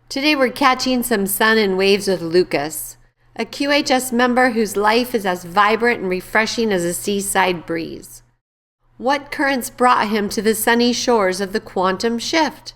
Today we're catching some sun and waves with Lucas, a QHS member whose life is as vibrant and refreshing as a seaside breeze. What currents brought him to the sunny shores of the quantum shift?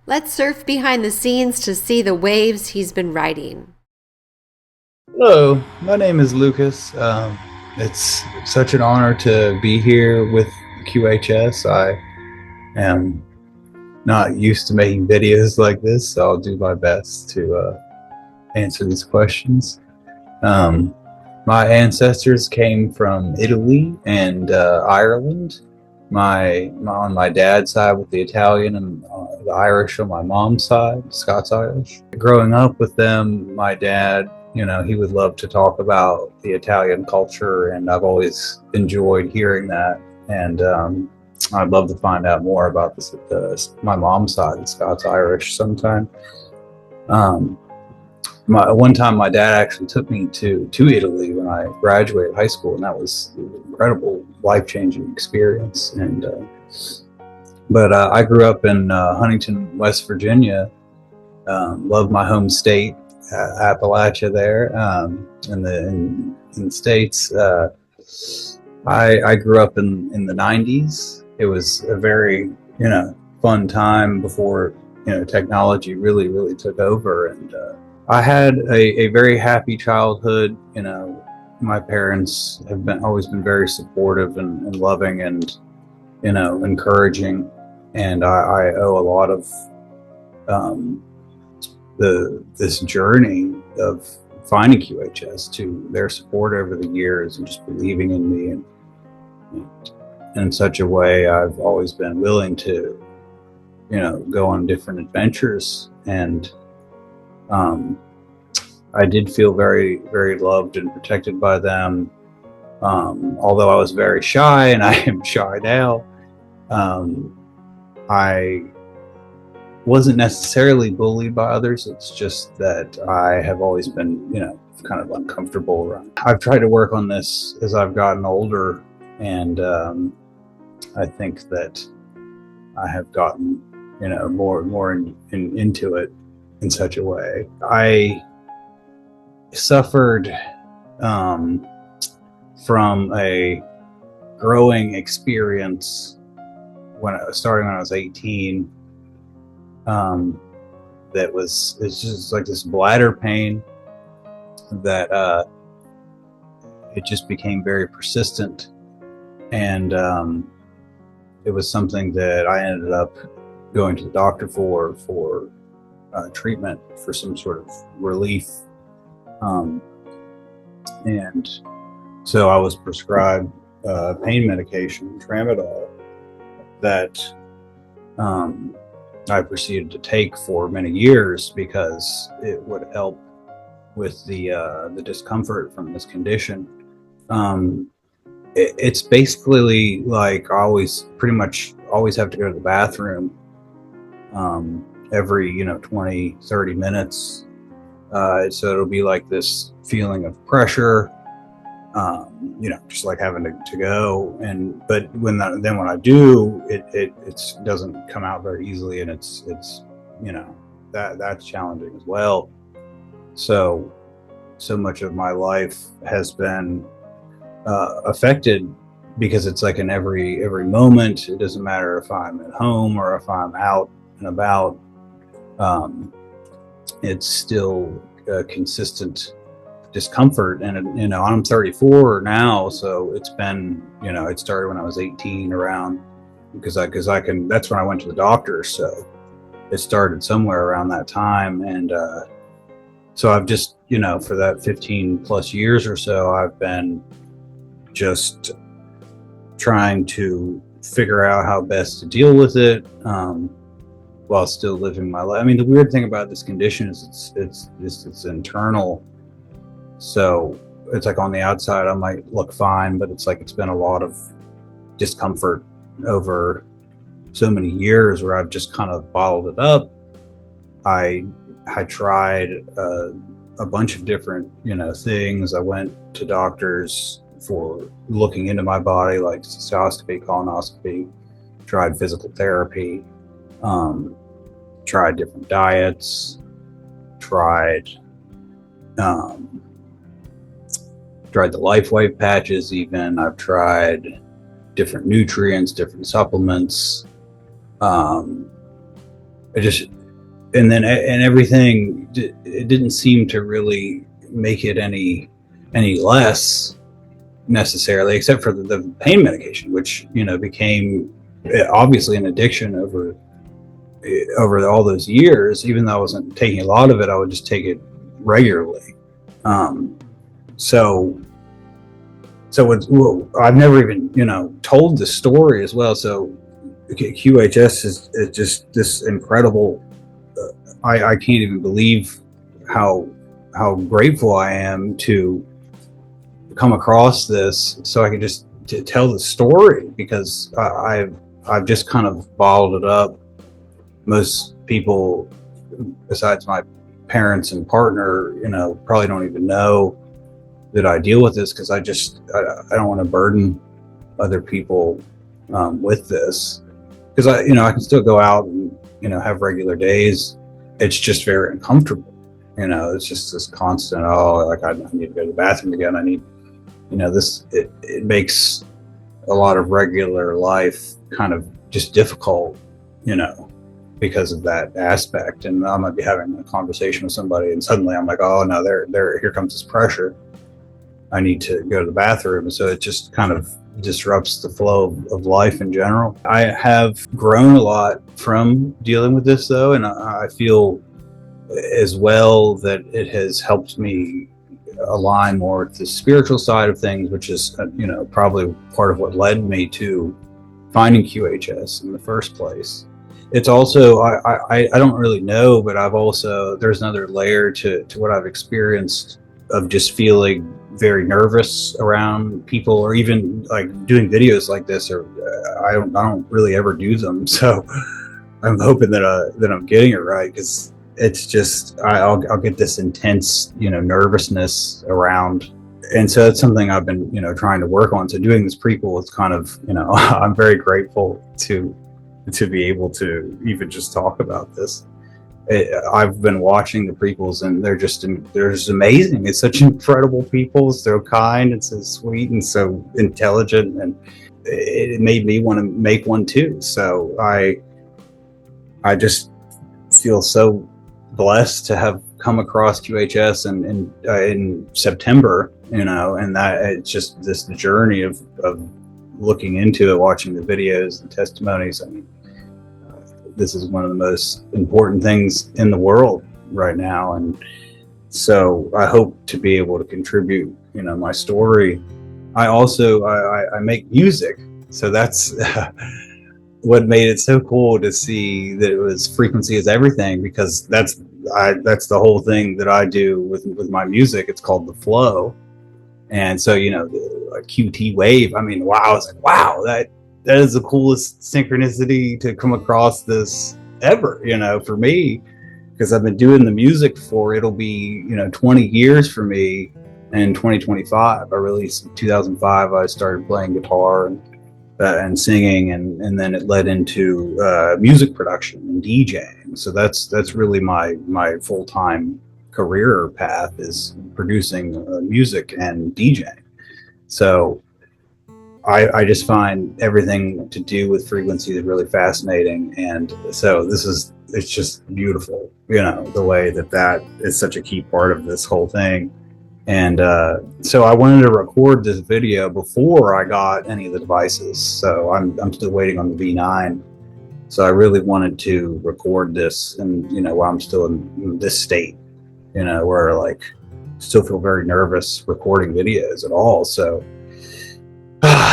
Let's surf behind the scenes to see the waves he's been riding. Hello, my name is Lucas. It's such an honor to be here with QHS. I am not used to making videos like this, so I'll do my best to answer these questions. My ancestors came from Italy and Ireland. On my dad's side with the Italian and the Irish on my mom's side, Scots-Irish. Growing up with them, my dad, he would love to talk about the Italian culture, and I've always enjoyed hearing that. And I'd love to find out more about my mom's side, the Scots-Irish, sometime. One time my dad actually took me to Italy when I graduated high school, and that was an incredible, life-changing experience. But I grew up in Huntington, West Virginia. Loved my home state, Appalachia there, in the States. I grew up in the 90s. It was a very, fun time before, technology really took over. And I had a very happy childhood. My parents have always been very supportive and loving and, encouraging. And I owe a lot of this journey of finding QHS to their support over the years and just believing in me. And in such a way, I've always been willing to, go on different adventures. And I did feel very, very loved and protected by them. Although I was very shy, and I am shy now, I wasn't necessarily bullied by others. It's just that I have always been, kind of uncomfortable around. I've tried to work on this as I've gotten older, and I think that I have gotten, more and more into it in such a way. I suffered from a growing experience starting when I was 18. It's just like this bladder pain that it just became very persistent, and it was something that I ended up going to the doctor for treatment for some sort of relief, and so I was prescribed pain medication, tramadol, that I proceeded to take for many years because it would help with the discomfort from this condition. It's basically like I pretty much always have to go to the bathroom every 20-30 minutes, so it'll be like this feeling of pressure, just like having to go. But when I do, it doesn't come out very easily, and it's that's challenging as well. So much of my life has been affected because it's like in every moment. It doesn't matter if I'm at home or if I'm out and about. It's still a consistent discomfort. And I'm 34 now, so it's been, it started when I was 18 around, because I can, that's when I went to the doctor, so it started somewhere around that time. And so I've just, for that 15 plus years or so, I've been just trying to figure out how best to deal with it, while still living my life. I mean, the weird thing about this condition is it's internal. So it's like on the outside, I might look fine, but it's like it's been a lot of discomfort over so many years where I've just kind of bottled it up. I tried a bunch of different, things. I went to doctors for looking into my body, like cystoscopy, colonoscopy, tried physical therapy, tried different diets, tried the Life Wave patches. Even I've tried different nutrients, different supplements. And everything, it didn't seem to really make it any less necessarily, except for the pain medication, which became obviously an addiction over all those years. Even though I wasn't taking a lot of it, I would just take it regularly. So I've never even told the story as well. So QHS is just this incredible. I can't even believe how grateful I am to come across this, so I can just to tell the story, because I've just kind of bottled it up. Most people, besides my parents and partner, probably don't even know that I deal with this, because I don't want to burden other people with this, because I can still go out and have regular days. It's just very uncomfortable. It's just this constant, I need to go to the bathroom again. I need, this, it makes a lot of regular life kind of just difficult, because of that aspect. And I might be having a conversation with somebody and suddenly I'm like, oh no, here comes this pressure. I need to go to the bathroom. So it just kind of disrupts the flow of life in general. I have grown a lot from dealing with this, though, and I feel as well that it has helped me align more with the spiritual side of things, which is probably part of what led me to finding QHS in the first place. It's also I don't really know, but there's another layer to what I've experienced of just feeling very nervous around people, or even like doing videos like this, or I don't really ever do them. So I'm hoping that I'm getting it right, because it's just I'll get this intense nervousness around, and so it's something I've been trying to work on. So doing this prequel is kind of I'm very grateful to be able to even just talk about this. I've been watching the prequels, and they're just amazing. It's such incredible people, so kind and so sweet and so intelligent, and it made me want to make one too. So I just feel so blessed to have come across QHS in September, and that it's just this journey of looking into it, watching the videos and testimonies. I mean, this is one of the most important things in the world right now. And so I hope to be able to contribute, my story. I also, I make music. So that's what made it so cool to see that it was frequency is everything, because that's the whole thing that I do with my music. It's called the flow. And so, the QTWE, I mean, wow, I was like, wow, that is the coolest synchronicity to come across this ever, for me, because I've been doing the music for, it'll be, 20 years for me in 2025. I released in 2005. I started playing guitar and singing, and then it led into music production and DJing. So that's really my full-time career path, is producing music and DJing. So I just find everything to do with frequency is really fascinating, and so it's just beautiful, the way that is such a key part of this whole thing. And so I wanted to record this video before I got any of the devices. So I'm still waiting on the V9. So I really wanted to record this, and while I'm still in this state, where like still feel very nervous recording videos at all. So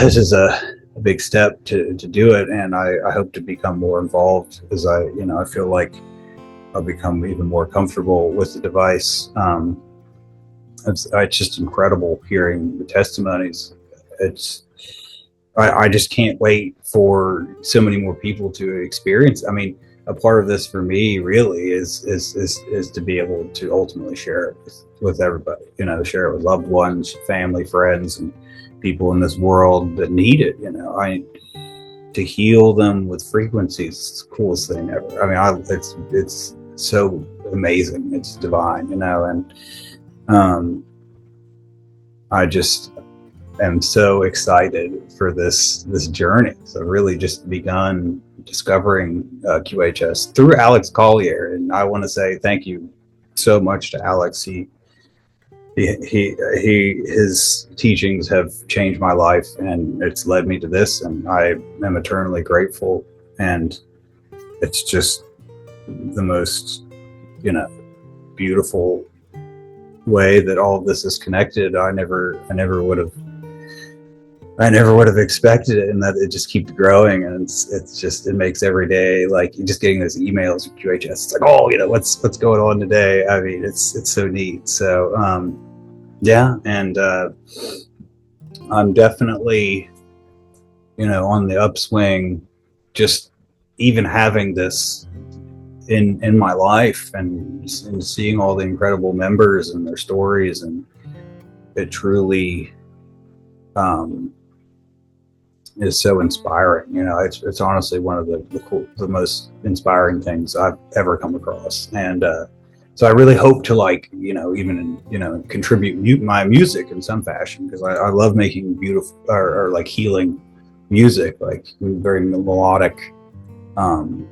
this is a big step to do it, and I hope to become more involved, because I feel like I'll become even more comfortable with the device. It's just incredible hearing the testimonies. I just can't wait for so many more people to experience. I mean, a part of this for me really is to be able to ultimately share it with everybody. Share it with loved ones, family, friends, and people in this world that need it. To heal them with frequencies, it's the coolest thing ever. I mean, so amazing. It's divine, and I just am so excited for this journey. So really just begun discovering QHS through Alex Collier, and I want to say thank you so much to Alex. His teachings have changed my life, and it's led me to this, and I am eternally grateful. And it's just the most, beautiful way that all of this is connected. I never would have expected it, and that it just keeps growing. And it makes every day, like, just getting those emails from QHS. It's like, oh, what's going on today? I mean, it's so neat. So, yeah. And, I'm definitely, on the upswing, just even having this in my life and seeing all the incredible members and their stories, and it truly is so inspiring. It's honestly one of the most inspiring things I've ever come across. And so I really hope to even contribute my music in some fashion, because I love making beautiful or like healing music, like very melodic,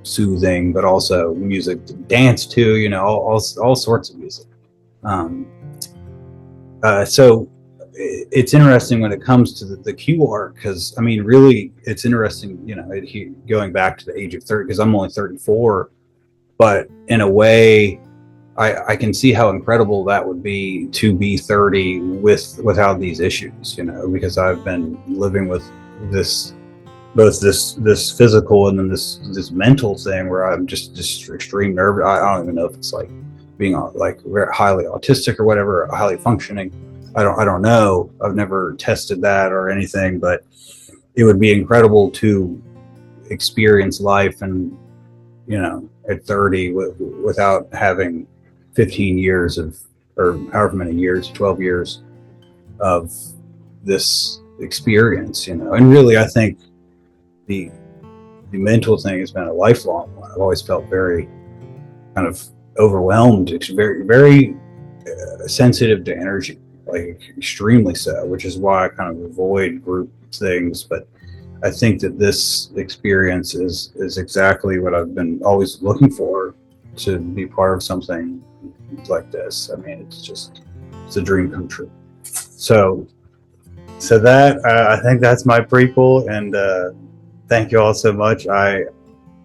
soothing, but also music to dance to, all sorts of music. So it's interesting when it comes to the QArc, because really it's interesting, going back to the age of 30, because I'm only 34, but in a way I can see how incredible that would be to be 30 without these issues, because I've been living with both this physical and then this mental thing where I'm just extreme nervous. I don't even know if it's like being like very highly autistic or whatever, highly functioning. I don't know. I've never tested that or anything, but it would be incredible to experience life and, at 30 without having 15 years or however many years, 12 years of this experience, and really I think the mental thing has been a lifelong one. I've always felt very kind of overwhelmed. It's very, very sensitive to energy, like extremely so, which is why I kind of avoid group things. But I think that this experience is exactly what I've been always looking for, to be part of something like this. It's a dream come true. So that I think that's my prequel, and thank you all so much. I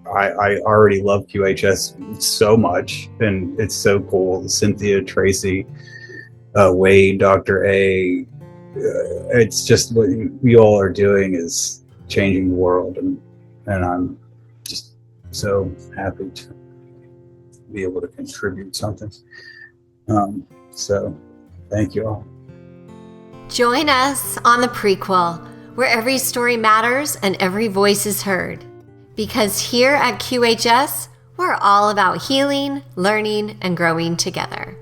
already love QHS so much, and it's so cool. Cynthia, Tracy, Wade, Dr. A, it's just what you all are doing is changing the world, and I'm just so happy to be able to contribute something. So thank you all. Join us on the Prequel, where every story matters and every voice is heard. Because here at QHS, we're all about healing, learning, and growing together.